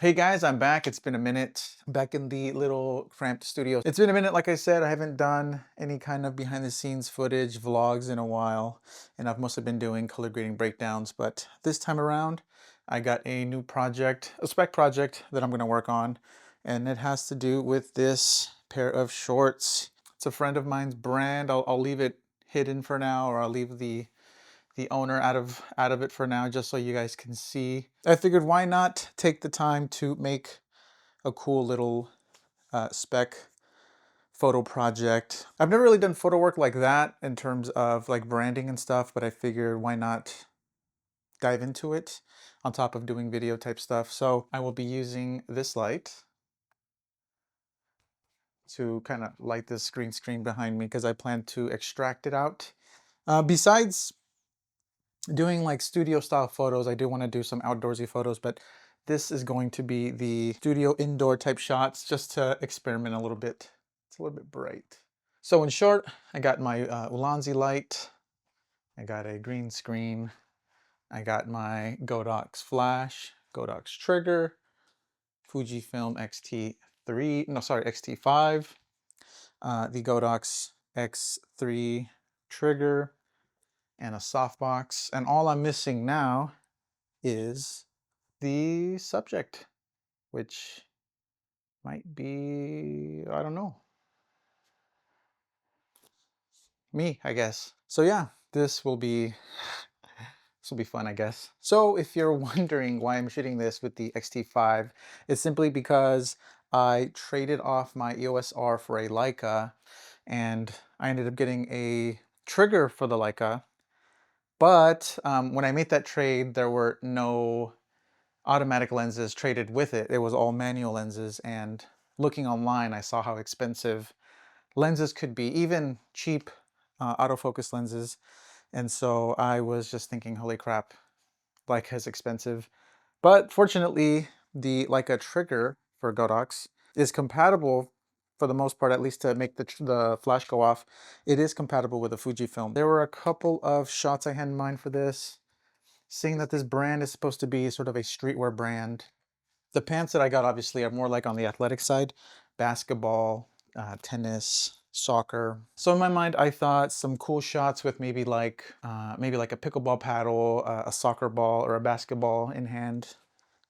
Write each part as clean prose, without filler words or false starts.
Hey guys, I'm back. It's been a minute. I'm back in the little cramped studio. It's been a minute, like I said. I haven't done any kind of behind the scenes footage, vlogs in a while, and I've mostly been doing color grading breakdowns. But this time around, I got a new project, a spec project that I'm going to work on, and it has to do with this pair of shorts. It's a friend of mine's brand. I'll leave it hidden for now, or I'll leave the owner out of it for now, just so you guys can see. I figured why not take the time to make a cool little spec photo project. I've never really done photo work like that in terms of like branding and stuff, but I figured why not dive into it on top of doing video type stuff. So I will be using this light to kind of light this green screen behind me because I plan to extract it out. Besides doing like studio style photos, I do want to do some outdoorsy photos, but this is going to be the studio indoor type shots just to experiment a little bit. It's a little bit bright. So in short, I got my Ulanzi light, I got a green screen, I got my Godox flash, Godox trigger, Fujifilm X-T3, no sorry, X-T5, the Godox X3 trigger, and a softbox. And all I'm missing now is the subject, which might be, I don't know, me, I guess. So yeah, this will be fun, I guess. So if you're wondering why I'm shooting this with the X-T5, it's simply because I traded off my EOS R for a Leica, and I ended up getting a trigger for the Leica. But when I made that trade, there were no automatic lenses traded with it. It was all manual lenses, and looking online, I saw how expensive lenses could be, even cheap autofocus lenses. And so I was just thinking, holy crap, Leica is expensive. But fortunately, the Leica trigger for Godox is compatible for the most part, at least to make the flash go off. It is compatible with a Fujifilm. There were a couple of shots I had in mind for this. Seeing that this brand is supposed to be sort of a streetwear brand, the pants that I got obviously are more like on the athletic side, basketball, tennis, soccer. So in my mind, I thought some cool shots with maybe like a pickleball paddle, a soccer ball, or a basketball in hand,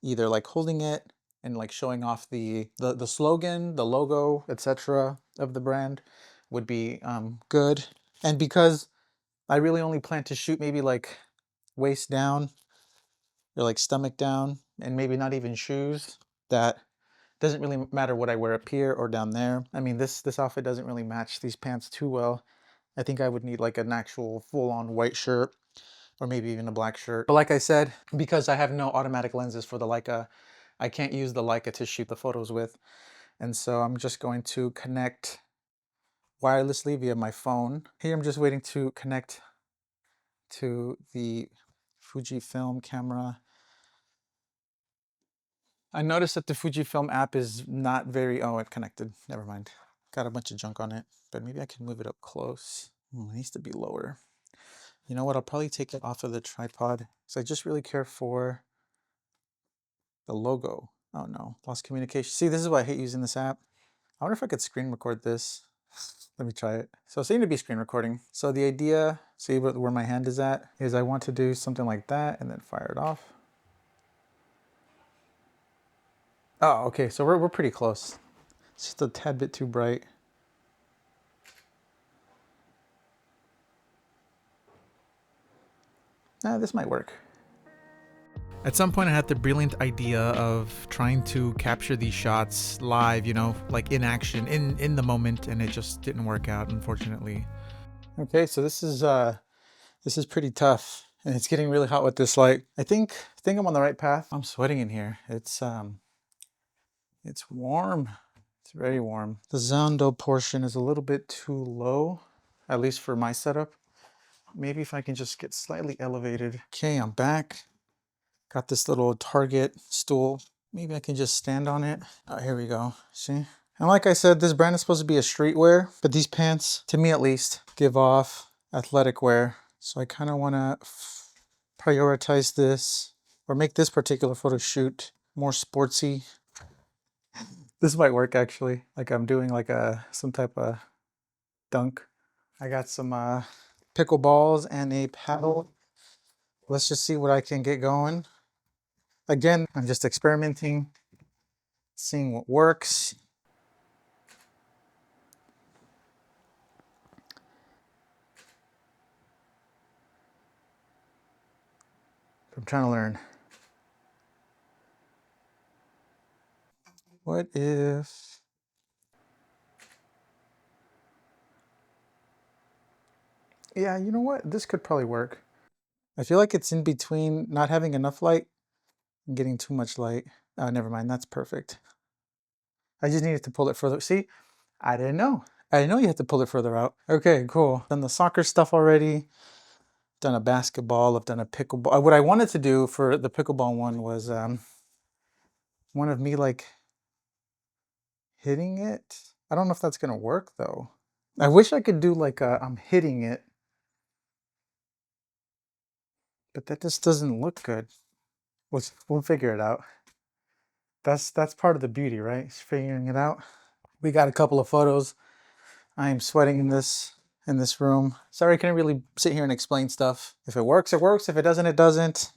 either like holding it and like showing off the slogan, the logo, etc. of the brand would be good. And because I really only plan to shoot maybe like waist down or like stomach down, and maybe not even shoes, that doesn't really matter what I wear up here or down there. I mean, this outfit doesn't really match these pants too well. I think I would need like an actual full-on white shirt, or maybe even a black shirt. But like I said, because I have no automatic lenses for the Leica, I can't use the Leica to shoot the photos with. And so I'm just going to connect wirelessly via my phone. Here I'm just waiting to connect to the Fujifilm camera. I noticed that the Fujifilm app is not very, oh, it connected, never mind. Got a bunch of junk on it, but maybe I can move it up close. It needs to be lower. You know what, I'll probably take it off of the tripod, so I just really care for the logo. Oh no, lost communication. See, this is why I hate using this app. I wonder if I could screen record this. Let me try it. So it seemed to be screen recording. So the idea, see where my hand is at, is I want to do something like that and then fire it off. Oh, okay, so we're pretty close. It's just a tad bit too bright. This might work. At some point I had the brilliant idea of trying to capture these shots live, you know, like in action, in the moment, and it just didn't work out, unfortunately. Okay, so this is pretty tough, and it's getting really hot with this light. I think I'm on the right path. I'm sweating in here. It's warm. It's very warm. The Zondo portion is a little bit too low, at least for my setup. Maybe if I can just get slightly elevated. Okay, I'm back. Got this little Target stool. Maybe I can just stand on it. Oh, here we go. See? And like I said, this brand is supposed to be a streetwear, but these pants, to me at least, give off athletic wear. So I kind of want to prioritize this, or make this particular photo shoot more sportsy. This might work actually. Like I'm doing like some type of dunk. I got some pickleballs and a paddle. Let's just see what I can get going. Again, I'm just experimenting, seeing what works. I'm trying to learn. What if... Yeah, you know what? This could probably work. I feel like it's in between not having enough light and getting too much light. Never mind, that's perfect. I just needed to pull it further. See, I didn't know. I didn't know you had to pull it further out. Okay, cool. Done the soccer stuff already. Done a basketball. I've done a pickleball. What I wanted to do for the pickleball one was one of me like hitting it. I don't know if that's gonna work though. I wish I could do like I'm hitting it, but that just doesn't look good. We'll figure it out. That's part of the beauty, right? Is figuring it out. We got a couple of photos. I am sweating in this room. Sorry, I can't really sit here and explain stuff. If it works, it works. If it doesn't, it doesn't.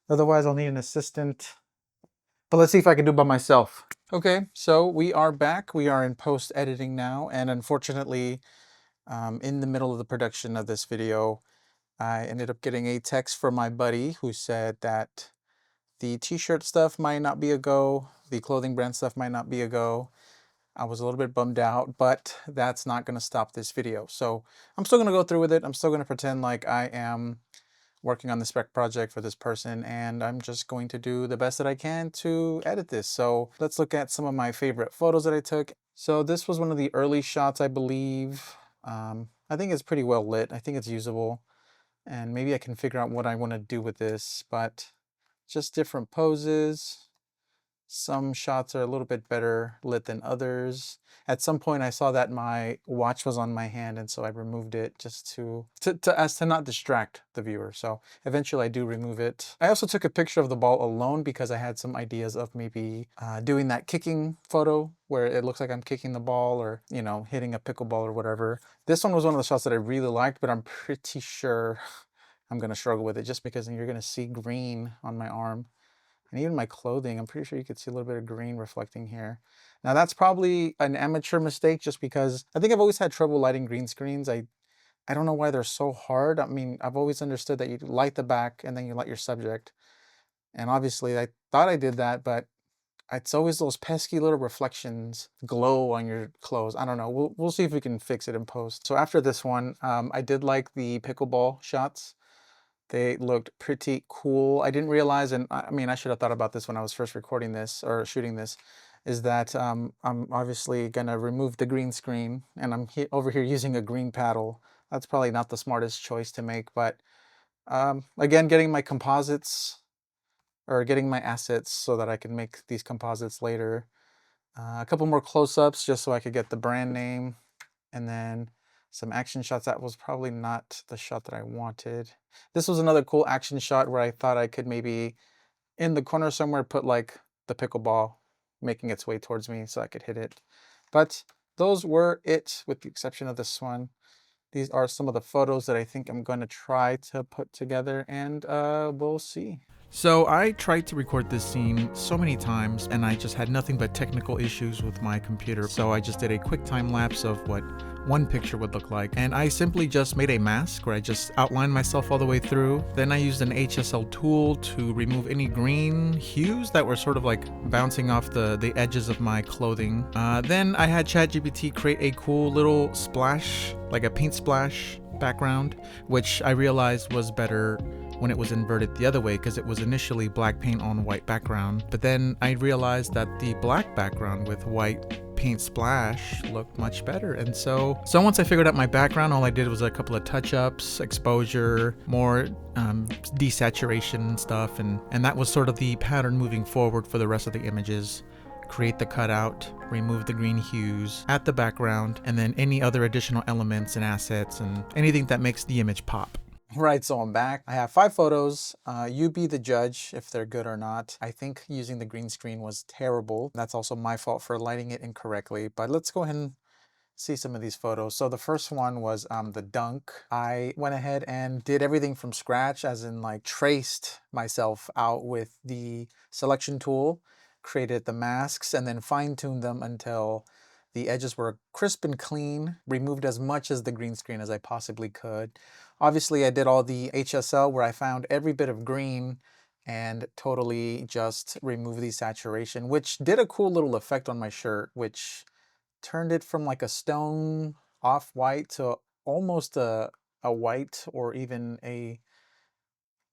Otherwise, I'll need an assistant. But let's see if I can do it by myself. Okay, so we are back. We are in post editing now, and unfortunately, in the middle of the production of this video, I ended up getting a text from my buddy who said that the t-shirt stuff might not be a go, the clothing brand stuff might not be a go. I was a little bit bummed out, but that's not going to stop this video. So I'm still going to go through with it. I'm still going to pretend like I am working on the spec project for this person, and I'm just going to do the best that I can to edit this. So let's look at some of my favorite photos that I took. So this was one of the early shots, I believe. I think it's pretty well lit. I think it's usable, and maybe I can figure out what I want to do with this, but just different poses. Some shots are a little bit better lit than others. At some point I saw that my watch was on my hand, and so I removed it just to not distract the viewer. So eventually I do remove it. I also took a picture of the ball alone because I had some ideas of maybe doing that kicking photo where it looks like I'm kicking the ball, or, you know, hitting a pickleball or whatever. This one was one of the shots that I really liked, but I'm pretty sure I'm gonna struggle with it just because you're gonna see green on my arm. And even my clothing, I'm pretty sure you could see a little bit of green reflecting here. Now that's probably an amateur mistake, just because I think I've always had trouble lighting green screens. I don't know why they're so hard. I mean, I've always understood that you light the back and then you light your subject. And obviously I thought I did that, but it's always those pesky little reflections glow on your clothes. I don't know. We'll see if we can fix it in post. So after this one, I did like the pickleball shots. They looked pretty cool. I didn't realize, and I mean, I should have thought about this when I was first recording this or shooting this, is that I'm obviously gonna remove the green screen, and I'm over here using a green paddle. That's probably not the smartest choice to make, but again, getting my composites, or getting my assets so that I can make these composites later. A couple more close-ups just so I could get the brand name, and then some action shots. That was probably not the shot that I wanted. This was another cool action shot where I thought I could maybe in the corner somewhere put like the pickleball making its way towards me so I could hit it. But those were it, with the exception of this one. These are some of the photos that I think I'm going to try to put together, and we'll see. So I tried to record this scene so many times, and I just had nothing but technical issues with my computer. So I just did a quick time lapse of what one picture would look like. And I simply just made a mask where I just outlined myself all the way through. Then I used an HSL tool to remove any green hues that were sort of like bouncing off the edges of my clothing. Then I had ChatGPT create a cool little splash, like a paint splash background, which I realized was better when it was inverted the other way, because it was initially black paint on white background. But then I realized that the black background with white paint splash looked much better. And so once I figured out my background, all I did was a couple of touch-ups, exposure, more desaturation stuff, and that was sort of the pattern moving forward for the rest of the images. Create the cutout, remove the green hues, add the background, and then any other additional elements and assets and anything that makes the image pop. Right, so I'm back. I have 5 photos. You be the judge if they're good or not. I think using the green screen was terrible. That's also my fault for lighting it incorrectly. But let's go ahead and see some of these photos. So the first one was the dunk. I went ahead and did everything from scratch, as in like traced myself out with the selection tool, created the masks, and then fine-tuned them until the edges were crisp and clean, removed as much as the green screen as I possibly could. Obviously, I did all the HSL where I found every bit of green and totally just removed the saturation, which did a cool little effect on my shirt, which turned it from like a stone off-white to almost a white, or even a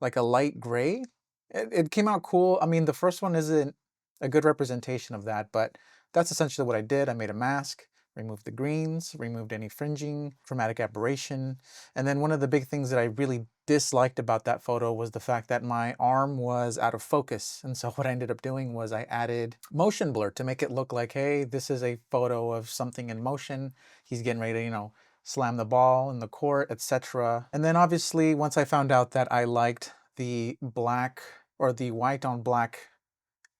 like a light gray. It came out cool. I mean, the first one isn't a good representation of that, but that's essentially what I did. I made a mask, removed the greens, removed any fringing, chromatic aberration. And then one of the big things that I really disliked about that photo was the fact that my arm was out of focus. And so what I ended up doing was I added motion blur to make it look like, hey, this is a photo of something in motion. He's getting ready to, slam the ball in the court, etc. And then obviously once I found out that I liked the black or the white on black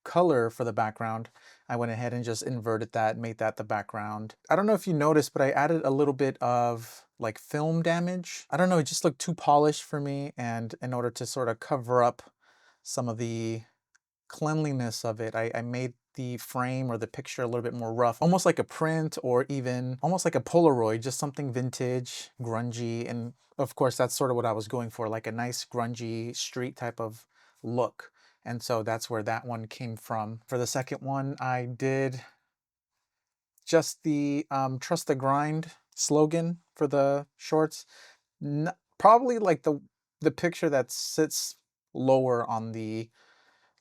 color for the background, I went ahead and just inverted that, made that the background. I don't know if you noticed, but I added a little bit of like film damage. I don't know, it just looked too polished for me, and in order to sort of cover up some of the cleanliness of it, I made the frame or the picture a little bit more rough, almost like a print, or even almost like a Polaroid, just something vintage, grungy. And of course, that's sort of what I was going for, like a nice grungy street type of look. And so that's where that one came from. For the second one, I did just the trust the grind slogan for the shorts. Probably like the picture that sits lower on the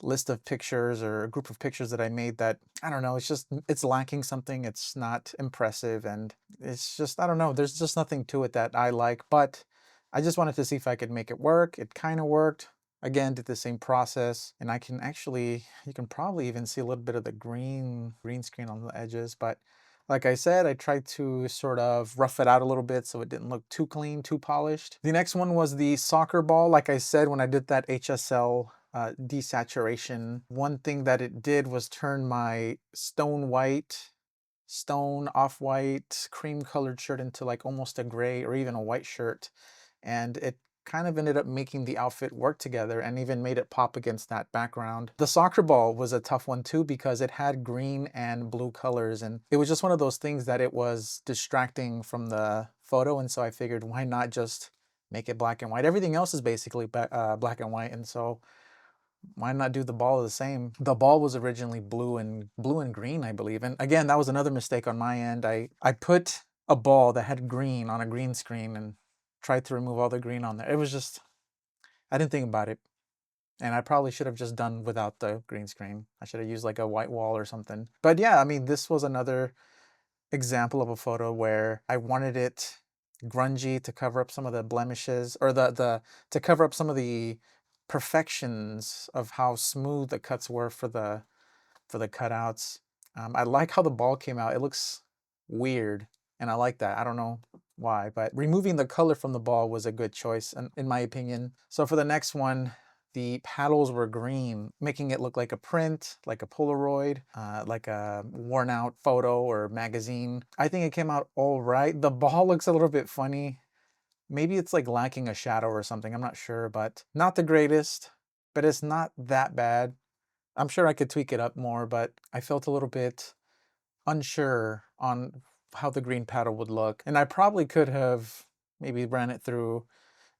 list of pictures or a group of pictures that I made, that, I don't know, it's lacking something. It's not impressive, and it's just, I don't know, there's just nothing to it that I like, but I just wanted to see if I could make it work. It kind of worked. Again, did the same process, and I can actually, you can probably even see a little bit of the green screen on the edges, but like I said, I tried to sort of rough it out a little bit so it didn't look too clean, too polished. The next one was the soccer ball. Like I said, when I did that HSL desaturation, one thing that it did was turn my stone off-white, cream colored shirt into like almost a gray or even a white shirt. And it kind of ended up making the outfit work together and even made it pop against that background. The soccer ball was a tough one too, because it had green and blue colors, and it was just one of those things that it was distracting from the photo. And so I figured, why not just make it black and white? Everything else is basically black and white, and so why not do the ball the same? The ball was originally blue and green, I believe. And again, that was another mistake on my end. I put a ball that had green on a green screen and tried to remove all the green on there. It was just, I didn't think about it. And I probably should have just done without the green screen. I should have used like a white wall or something. But yeah, I mean, this was another example of a photo where I wanted it grungy to cover up some of the blemishes, or to cover up some of the perfections of how smooth the cuts were for the cutouts. I like how the ball came out. It looks weird, and I like that. I don't know why, but removing the color from the ball was a good choice, in my opinion. So for the next one, the paddles were green, making it look like a print, like a Polaroid, like a worn out photo or magazine. I think it came out all right. The ball looks a little bit funny. Maybe it's like lacking a shadow or something. I'm not sure, but not the greatest, but it's not that bad. I'm sure I could tweak it up more, but I felt a little bit unsure on how the green paddle would look. And I probably could have maybe ran it through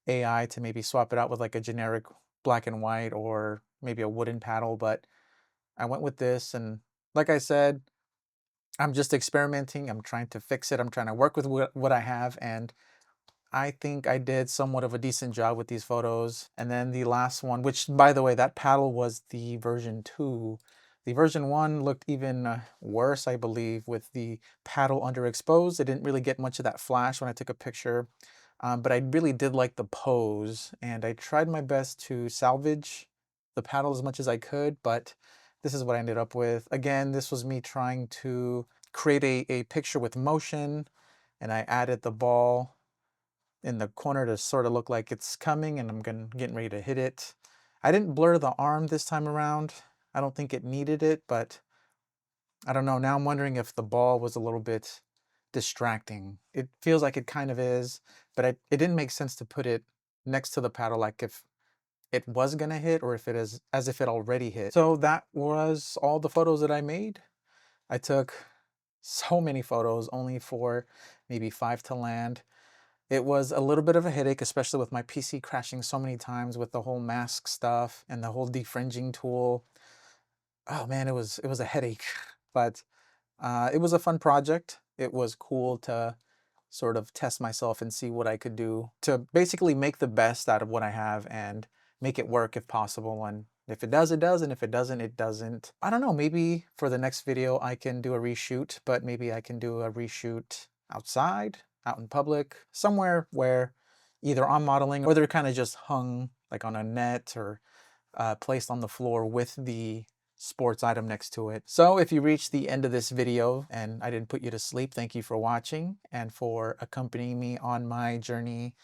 AI to maybe swap it out with like a generic black and white, or maybe a wooden paddle, but I went with this. And like I said, I'm just experimenting. I'm trying to fix it. I'm trying to work with what I have, and I think I did somewhat of a decent job with these photos. And then the last one, which, by the way, that paddle was the version 2. The version 1 looked even worse, I believe, with the paddle underexposed. It didn't really get much of that flash when I took a picture, but I really did like the pose, and I tried my best to salvage the paddle as much as I could, but this is what I ended up with. Again, this was me trying to create a picture with motion, and I added the ball in the corner to sort of look like it's coming and I'm getting ready to hit it. I didn't blur the arm this time around. I don't think it needed it, but I don't know. Now I'm wondering if the ball was a little bit distracting. It feels like it kind of is, but it didn't make sense to put it next to the paddle like if it was gonna hit or if it is as if it already hit. So that was all the photos that I made. I took so many photos, only for maybe 5 to land. It was a little bit of a headache, especially with my PC crashing so many times with the whole mask stuff and the whole defringing tool. Oh man, it was a headache, but it was a fun project. It was cool to sort of test myself and see what I could do to basically make the best out of what I have and make it work if possible. And if it does, it does. And if it doesn't, it doesn't. I don't know, maybe for the next video, I can do a reshoot, but maybe I can do a reshoot outside, out in public, somewhere where either I'm modeling or they're kind of just hung like on a net or placed on the floor with the sports item next to it. So if you reached the end of this video and I didn't put you to sleep, thank you for watching and for accompanying me on my journey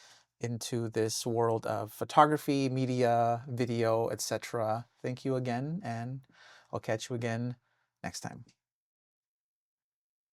into this world of photography, media, video, etc. Thank you again, and I'll catch you again next time.